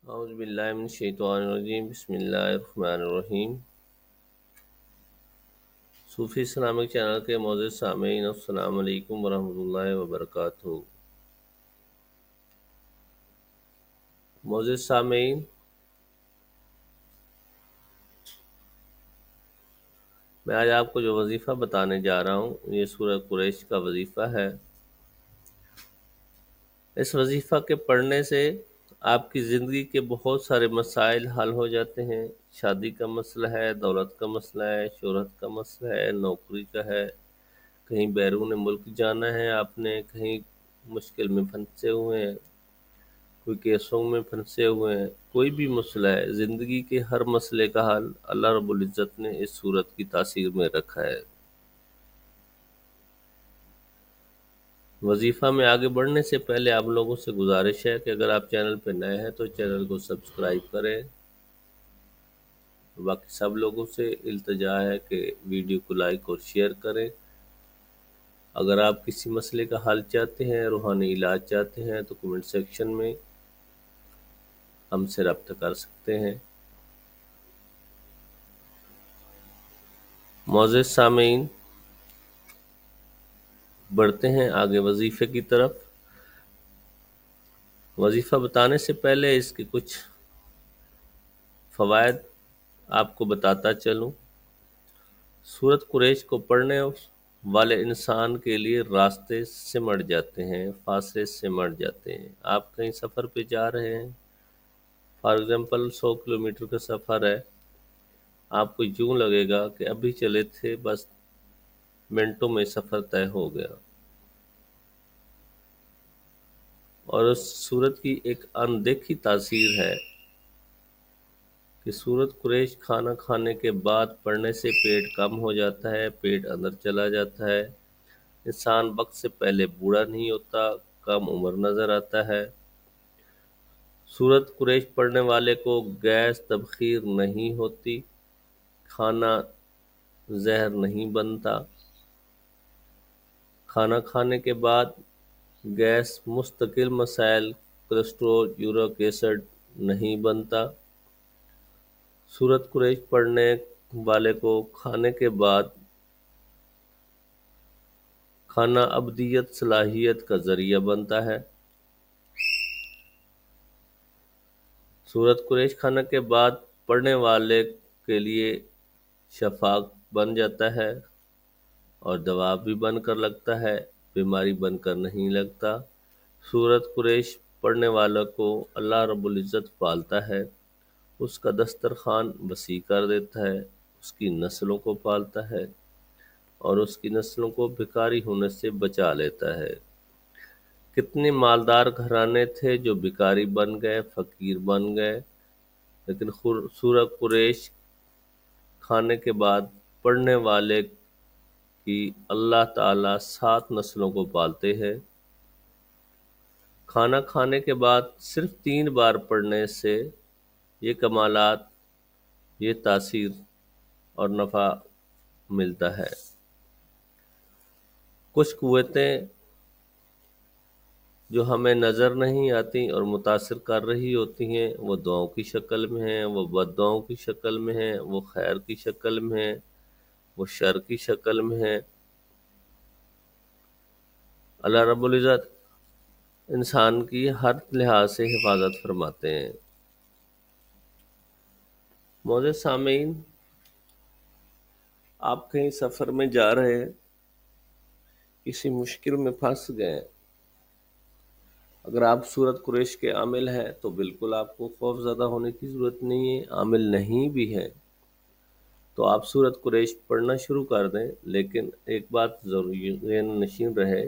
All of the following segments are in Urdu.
اعوذ باللہ من الشیطان الرجیم بسم اللہ الرحمن الرحیم۔ صوفی اسلامک چینل کے معزز سامعین، السلام علیکم ورحمۃ اللہ وبرکاتہ۔ معزز سامعین، میں آج آپ کو جو وظیفہ بتانے جا رہا ہوں یہ سورہ قریش کا وظیفہ ہے۔ اس وظیفہ کے پڑھنے سے آپ کی زندگی کے بہت سارے مسائل حل ہو جاتے ہیں۔ شادی کا مسئلہ ہے، دولت کا مسئلہ ہے، شہرت کا مسئلہ ہے، نوکری کا ہے، کہیں بیرون ملک جانا ہے، آپ نے کہیں مشکل میں پھنسے ہوئے ہیں، کوئی کیسوں میں پھنسے ہوئے ہیں، کوئی بھی مسئلہ ہے، زندگی کے ہر مسئلے کا حل اللہ رب العزت نے اس صورت کی تاثیر میں رکھا ہے۔ وظیفہ میں آگے بڑھنے سے پہلے آپ لوگوں سے گزارش ہے کہ اگر آپ چینل پہ نئے ہیں تو چینل کو سبسکرائب کریں۔ باقی سب لوگوں سے التجا ہے کہ ویڈیو کو لائک اور شیئر کریں۔ اگر آپ کسی مسئلے کا حل چاہتے ہیں، روحانی علاج چاہتے ہیں تو کمنٹ سیکشن میں ہم سے رابطہ کر سکتے ہیں۔ معزز سامعین، بڑھتے ہیں آگے وظیفے کی طرف۔ وظیفہ بتانے سے پہلے اس کے کچھ فوائد آپ کو بتاتا چلوں۔ سورۃ قریش کو پڑھنے والے انسان کے لیے راستے سمٹ جاتے ہیں، فاصلے سمٹ جاتے ہیں۔ آپ کہیں سفر پہ جا رہے ہیں، فار ایگزامپل 100 کلومیٹر کا سفر ہے، آپ کو یوں لگے گا کہ ابھی چلے تھے، بس منٹوں میں سفر طے ہو گیا۔ اور اس سورت کی ایک اندیکھی تاثیر ہے کہ سورۃ قریش کھانا کھانے کے بعد پڑھنے سے پیٹ کم ہو جاتا ہے، پیٹ اندر چلا جاتا ہے، انسان وقت سے پہلے بوڑھا نہیں ہوتا، کم عمر نظر آتا ہے۔ سورۃ قریش پڑھنے والے کو گیس تبخیر نہیں ہوتی، کھانا زہر نہیں بنتا، کھانا کھانے کے بعد گیس مستقل مسائل کولیسٹرول، یورک ایسڈ نہیں بنتا۔ سورۃ قریش پڑھنے والے کو کھانے کے بعد کھانا ابدیت صلاحیت کا ذریعہ بنتا ہے۔ سورۃ قریش کھانے کے بعد پڑھنے والے کے لیے شفا بن جاتا ہے اور دوا بھی بن کر لگتا ہے، بیماری بن کر نہیں لگتا۔ سورۃ قریش پڑھنے والوں کو اللہ رب العزت پالتا ہے، اس کا دسترخوان وسیع کر دیتا ہے، اس کی نسلوں کو پالتا ہے اور اس کی نسلوں کو بھکاری ہونے سے بچا لیتا ہے۔ کتنے مالدار گھرانے تھے جو بھکاری بن گئے، فقیر بن گئے، لیکن سورۃ قریش کھانے کے بعد پڑھنے والے کی اللہ تعالیٰ 7 نسلوں کو پالتے ہیں۔ کھانا کھانے کے بعد صرف 3 بار پڑھنے سے یہ کمالات، یہ تاثیر اور نفع ملتا ہے۔ کچھ قوتیں جو ہمیں نظر نہیں آتی اور متاثر کر رہی ہوتی ہیں، وہ دعاؤں کی شکل میں ہیں، وہ بد دعاؤں کی شکل میں ہیں، وہ خیر کی شکل میں ہیں، وہ شر کی شکل میں ہیں۔ اللہ رب العزت انسان کی ہر لحاظ سے حفاظت فرماتے ہیں۔ معزز سامعین، آپ کہیں سفر میں جا رہے ہیں، کسی مشکل میں پھنس گئے، اگر آپ سورۃ قریش کے عامل ہیں تو بالکل آپ کو خوف زدہ ہونے کی ضرورت نہیں ہے۔ عامل نہیں بھی ہیں تو آپ سورۃ قریش پڑھنا شروع کر دیں، لیکن ایک بات ضرور ذہن نشین رہے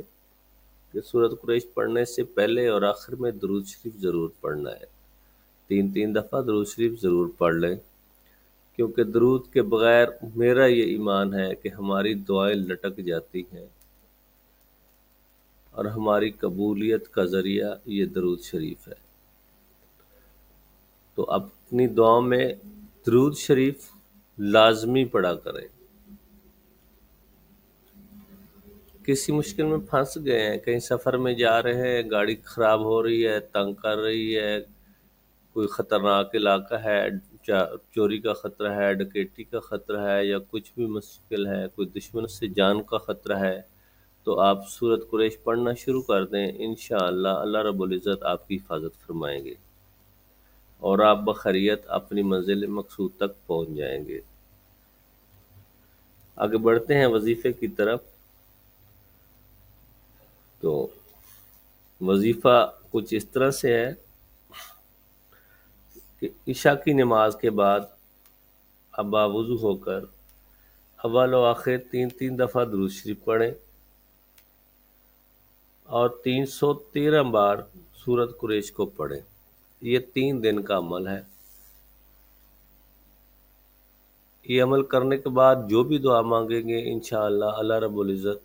کہ سورۃ قریش پڑھنے سے پہلے اور آخر میں درود شریف ضرور پڑھنا ہے۔ 3 دفعہ درود شریف ضرور پڑھ لیں، کیونکہ درود کے بغیر میرا یہ ایمان ہے کہ ہماری دعائیں لٹک جاتی ہیں اور ہماری قبولیت کا ذریعہ یہ درود شریف ہے۔ تو اپنی دعاؤں میں درود شریف لازمی پڑھا کریں۔ کسی مشکل میں پھنس گئے ہیں، کہیں سفر میں جا رہے ہیں، گاڑی خراب ہو رہی ہے، تنگ کر رہی ہے، کوئی خطرناک علاقہ ہے، چوری کا خطرہ ہے، ڈکیٹی کا خطرہ ہے، یا کچھ بھی مشکل ہے، کوئی دشمن سے جان کا خطرہ ہے، تو آپ سورۃ قریش پڑھنا شروع کر دیں، انشاءاللہ اللہ رب العزت آپ کی حفاظت فرمائیں گے اور آپ بخیریت اپنی منزل مقصود تک پہنچ جائیں گے۔ آگے بڑھتے ہیں وظیفے کی طرف۔ تو وظیفہ کچھ اس طرح سے ہے کہ عشاء کی نماز کے بعد اب باوضو ہو کر اول و آخر 3 دفعہ درود شریف پڑھیں اور 313 بار سورۃ قریش کو پڑھیں۔ یہ 3 دن کا عمل ہے۔ یہ عمل کرنے کے بعد جو بھی دعا مانگیں گے انشاءاللہ اللہ رب العزت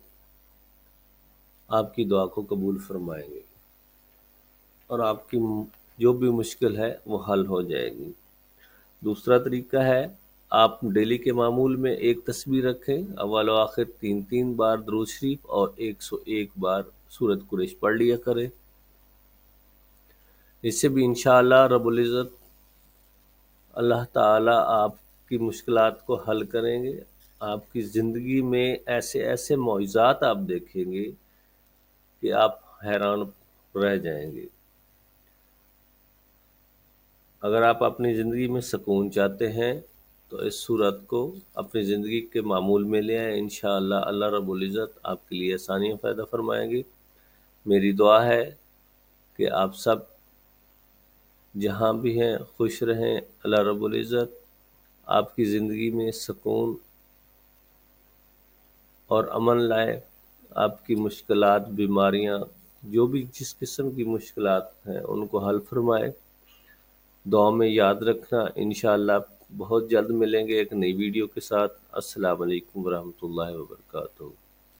آپ کی دعا کو قبول فرمائیں گے اور آپ کی جو بھی مشکل ہے وہ حل ہو جائے گی۔ دوسرا طریقہ ہے، آپ ڈیلی کے معمول میں ایک تسبیح رکھیں، اول و آخر 3 بار درود شریف اور 101 بار سورۃ قریش پڑھ لیا کریں۔ اس سے بھی انشاءاللہ رب العزت اللہ تعالی آپ کی مشکلات کو حل کریں گے۔ آپ کی زندگی میں ایسے ایسے معجزات آپ دیکھیں گے کہ آپ حیران رہ جائیں گے۔ اگر آپ اپنی زندگی میں سکون چاہتے ہیں تو اس صورت کو اپنی زندگی کے معمول میں لے آئیں، انشاءاللہ اللہ رب العزت آپ کے لیے آسانیاں پیدا فرمائیں گے۔ میری دعا ہے کہ آپ سب جہاں بھی ہیں خوش رہیں، اللہ رب العزت آپ کی زندگی میں سکون اور امن لائے، آپ کی مشکلات، بیماریاں، جو بھی جس قسم کی مشکلات ہیں ان کو حل فرمائے۔ دعا میں یاد رکھنا، انشاءاللہ بہت جلد ملیں گے ایک نئی ویڈیو کے ساتھ۔ السلام علیکم ورحمۃ اللہ وبرکاتہ۔